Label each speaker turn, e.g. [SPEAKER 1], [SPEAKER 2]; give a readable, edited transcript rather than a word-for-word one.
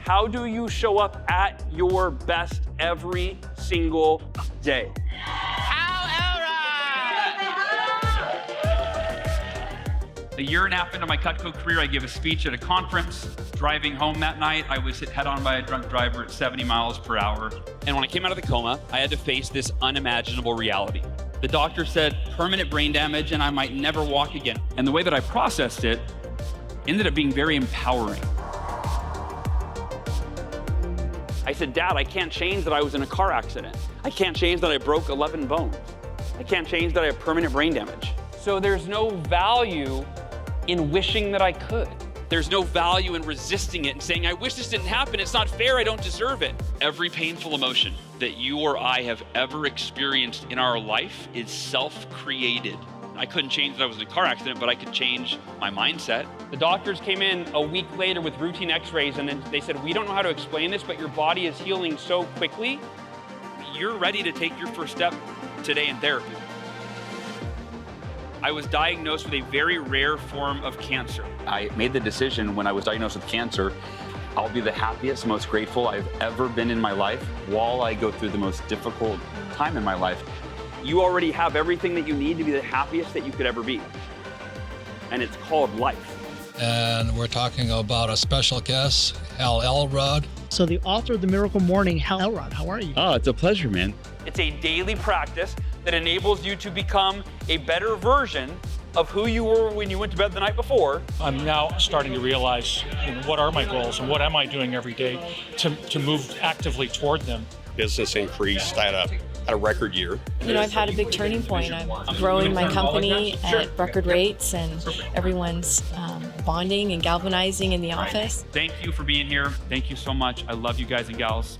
[SPEAKER 1] How do you show up at your best every single day?
[SPEAKER 2] Hal Elrod!
[SPEAKER 3] A year and a half into my Cutco career, I gave a speech at a conference. Driving home that night, I was hit head-on by a drunk driver at 70 miles per hour. And when I came out of the coma, I had to face this unimaginable reality. The doctor said permanent brain damage and I might never walk again. And the way that I processed it ended up being very empowering.
[SPEAKER 1] I said, Dad, I can't change that I was in a car accident. I can't change that I broke 11 bones. I can't change that I have permanent brain damage. So there's no value in wishing that I could.
[SPEAKER 3] There's no value in resisting it and saying, I wish this didn't happen, it's not fair, I don't deserve it. Every painful emotion that you or I have ever experienced in our life is self-created. I couldn't change that I was in a car accident, but I could change my mindset.
[SPEAKER 1] The doctors came in a week later with routine x-rays and then they said, we don't know how to explain this, but your body is healing so quickly.
[SPEAKER 3] You're ready to take your first step today in therapy. I was diagnosed with a very rare form of cancer.
[SPEAKER 4] I made the decision when I was diagnosed with cancer, I'll be the happiest, most grateful I've ever been in my life while I go through the most difficult time in my life.
[SPEAKER 1] You already have everything that you need to be the happiest that you could ever be. And it's called life.
[SPEAKER 5] And we're talking about a special guest, Hal Elrod.
[SPEAKER 6] So the author of The Miracle Morning, Hal Elrod, how are you?
[SPEAKER 4] Oh, it's a pleasure, man.
[SPEAKER 1] It's a daily practice that enables you to become a better version of who you were when you went to bed the night before.
[SPEAKER 7] I'm now starting to realize, what are my goals and what am I doing every day to move actively toward them.
[SPEAKER 8] Business increased at a record year.
[SPEAKER 9] I've had a big turning point. I'm growing my company at record rates and everyone's bonding and galvanizing in the office.
[SPEAKER 3] Thank you for being here. Thank you so much. I love you guys and gals.